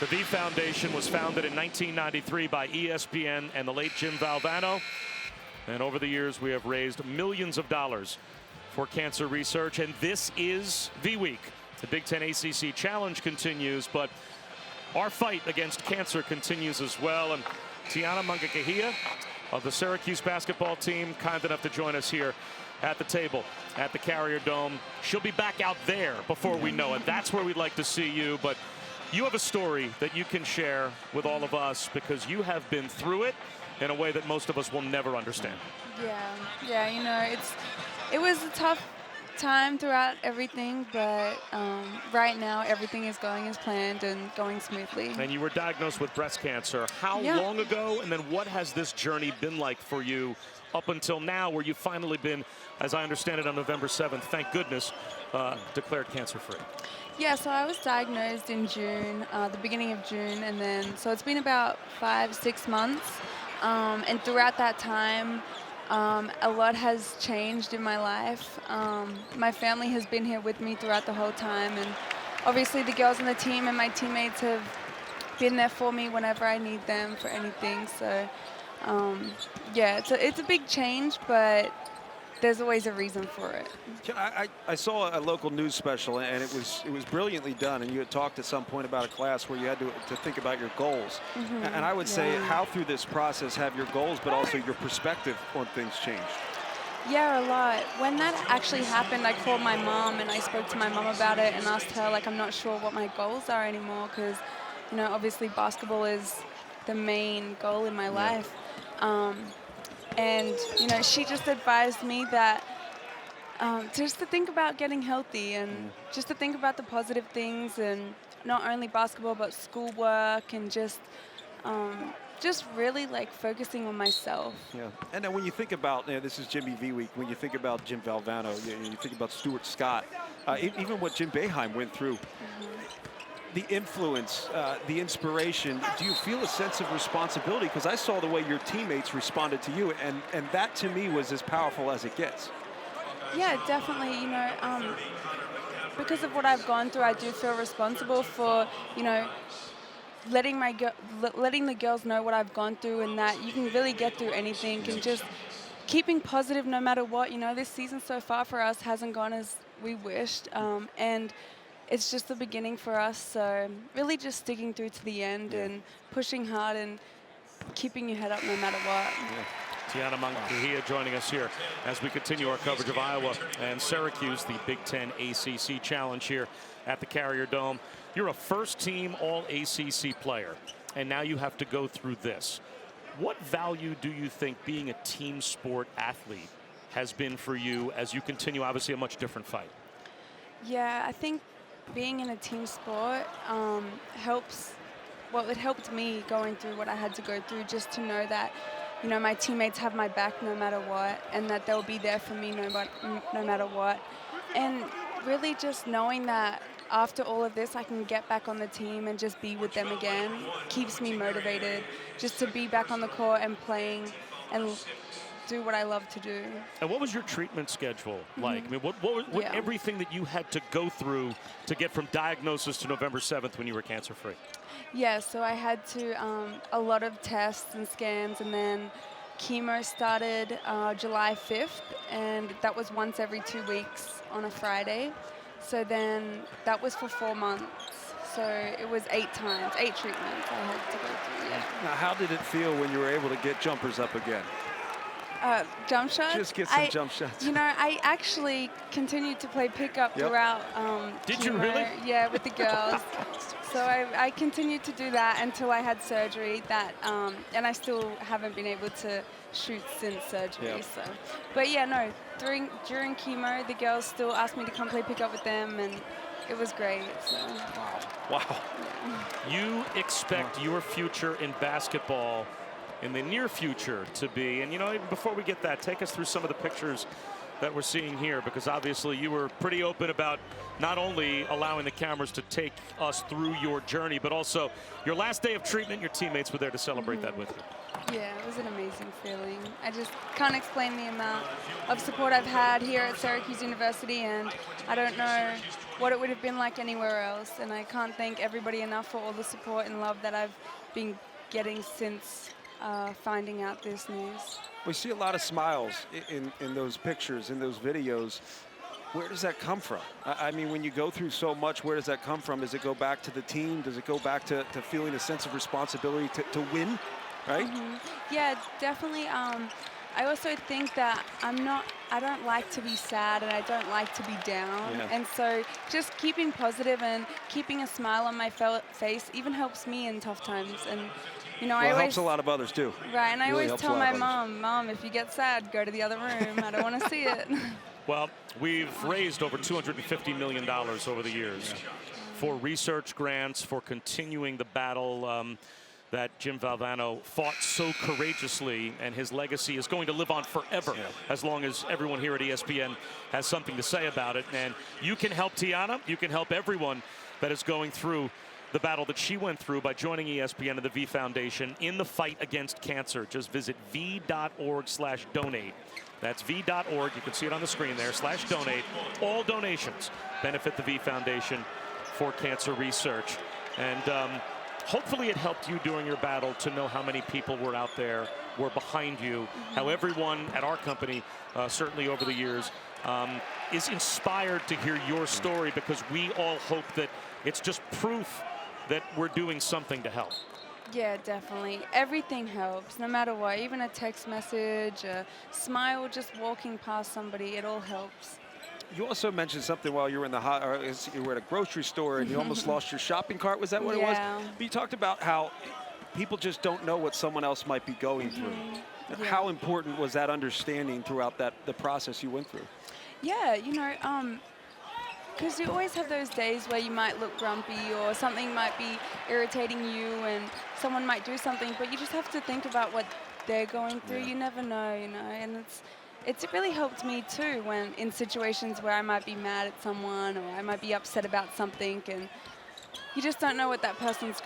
The V Foundation was founded in 1993 by ESPN and the late Jim Valvano. And over the years, we have raised millions of dollars for cancer research. And this is V Week. The Big Ten ACC Challenge continues, but our fight against cancer continues as well. And Tiana Mangakahia of the Syracuse basketball team, kind enough to join us here at the table at the Carrier Dome. She'll be back out there before we know it. That's where we'd like to see you. But you have a story that you can share with all of us because you have been through it in a way that most of us will never understand. Yeah, you know, it was a tough time throughout everything, but right now everything is going as planned and going smoothly. And you were diagnosed with breast cancer. How long ago, and then what has this journey been like for you up until now, where you've finally been, as I understand it, on November 7th, thank goodness, declared cancer-free? Yeah, so I was diagnosed in June, the beginning of June, and then, so it's been about 5-6 months, and throughout that time, a lot has changed in my life. My family has been here with me throughout the whole time, and obviously the girls on the team and my teammates have been there for me whenever I need them for anything. So, yeah, it's a big change, but there's always a reason for it. I saw a local news special, and it was brilliantly done. And you had talked at some point about a class where you had to think about your goals. And I would say, how through this process have your goals, but also your perspective on things changed? Yeah, a lot. When that actually happened, I called my mom and I spoke to my mom about it and asked her, like, I'm not sure what my goals are anymore because, you know, obviously basketball is the main goal in my life. And, you know, she just advised me that just to think about getting healthy and just to think about the positive things and not only basketball but schoolwork and just really like focusing on myself. Yeah, and then when you think about, this is Jimmy V Week, when you think about Jim Valvano, you think about Stuart Scott, even what Jim Boeheim went through, the influence, the inspiration, do you feel a sense of responsibility? Because I saw the way your teammates responded to you, and that to me was as powerful as it gets. Yeah, definitely. You know, because of what I've gone through, I do feel responsible for, you know, letting the girls know what I've gone through and that you can really get through anything and just keeping positive no matter what. You know, this season so far for us hasn't gone as we wished, and it's just the beginning for us, so really just sticking through to the end and pushing hard and keeping your head up no matter what. Tiana Mangakahia joining us here as we continue our coverage of Iowa and Syracuse, the Big Ten ACC Challenge here at the Carrier Dome. You're a first-team All-ACC player, and now you have to go through this. What value do you think being a team sport athlete has been for you as you continue, obviously, a much different fight? Yeah, I think being in a team sport helps. Well, it helped me going through what I had to go through, just to know that, you know, my teammates have my back no matter what, and that they'll be there for me no matter what. And really just knowing that after all of this, I can get back on the team and just be with them again keeps me motivated just to be back on the court and playing and do what I love to do. And what was your treatment schedule like? I mean, what everything that you had to go through to get from diagnosis to November 7th when you were cancer-free? Yeah, so I had to, a lot of tests and scans, and then chemo started July 5th, and that was once every 2 weeks on a Friday. So then that was for 4 months. So it was 8 treatments I had to go through, Now, how did it feel when you were able to get jumpers up again? Jump shots? Just get some jump shots. You know, I actually continued to play pickup throughout Did chemo. you really? Yeah, with the girls. So I continued to do that until I had surgery. And I still haven't been able to shoot since surgery. So, but yeah, no. During chemo, the girls still asked me to come play pickup with them, and it was great. So. Wow. Yeah. You expect your future in basketball in the near future to be, and you know, even before we get that, take us through some of the pictures that we're seeing here, because obviously you were pretty open about not only allowing the cameras to take us through your journey, but also your last day of treatment. Your teammates were there to celebrate that with you. Yeah, it was an amazing feeling. I just can't explain the amount of support I've had here at Syracuse University, and I don't know what it would have been like anywhere else. And I can't thank everybody enough for all the support and love that I've been getting since finding out this news. We see a lot of smiles in those pictures, in those videos. Where does that come from? I mean, when you go through so much, where does that come from? Does it go back to the team? Does it go back to feeling a sense of responsibility to win, right? Yeah, definitely. I also think that I don't like to be sad, and I don't like to be down. Yeah. And so just keeping positive and keeping a smile on my face even helps me in tough times. And, you know, Well, I it always helps a lot of others, too. Right, and I Really always helps a tell lot my of others. Mom, if you get sad, go to the other room. I don't want to see it. Well, we've raised over $250 million over the years for research grants, for continuing the battle that Jim Valvano fought so courageously, and his legacy is going to live on forever as long as everyone here at ESPN has something to say about it. And you can help Tiana. You can help everyone that is going through the battle that she went through by joining ESPN and the V Foundation in the fight against cancer. Just visit v.org/donate. That's v.org. You can see it on the screen there, /donate. All donations benefit the V Foundation for cancer research. And hopefully it helped you during your battle to know how many people were out there, were behind you, how everyone at our company, certainly over the years, is inspired to hear your story, because we all hope that it's just proof that we're doing something to help. Yeah, definitely. Everything helps, no matter what. Even a text message, a smile, just walking past somebody, it all helps. You also mentioned something while you were in the you were at a grocery store and you almost lost your shopping cart. Was that what it was? But you talked about how people just don't know what someone else might be going through. Yeah. How important was that understanding throughout the process you went through? Yeah, you know, because you always have those days where you might look grumpy or something might be irritating you and someone might do something, but you just have to think about what they're going through. You never know, you know, and it's really helped me too when in situations where I might be mad at someone or I might be upset about something, and you just don't know what that person's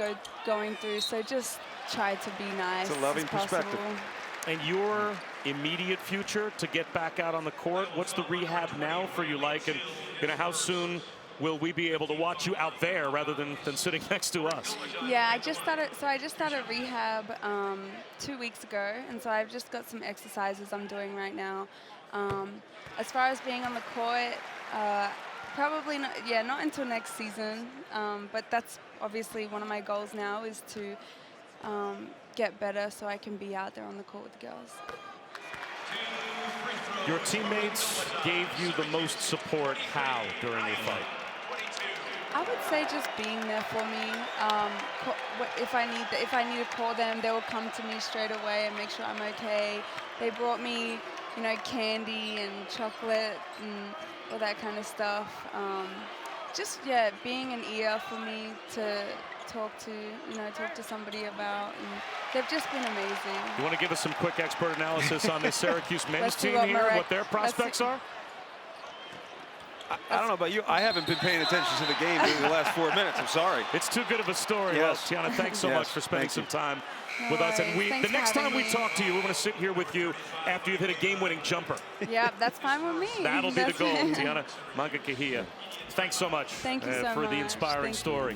going through, so just try to be nice. It's a loving as possible. perspective. And your immediate future to get back out on the court, what's the rehab now for you like? And you know, how soon will we be able to watch you out there rather than sitting next to us? Yeah, I just started rehab 2 weeks ago, and so I've just got some exercises I'm doing right now. As far as being on the court, probably not until next season, but that's obviously one of my goals now, is to get better so I can be out there on the court with the girls. Your teammates gave you the most support how during your fight? I would say just being there for me. If I need to call them, they will come to me straight away and make sure I'm okay. They brought me, you know, candy and chocolate and all that kind of stuff. Just being an ear for me to talk to somebody about, and they've just been amazing. You want to give us some quick expert analysis on the Syracuse men's team here, what their prospects are? I don't know about you. I haven't been paying attention to the game in the last 4 minutes. I'm sorry. It's too good of a story. Yes. Well, Tiana, thanks so much for spending some time with us. And the next time we talk to you, we want to sit here with you after you've hit a game-winning jumper. Yeah, that's fine with me. That'll be the goal. Tiana Mangakahia, thanks so much for the inspiring story.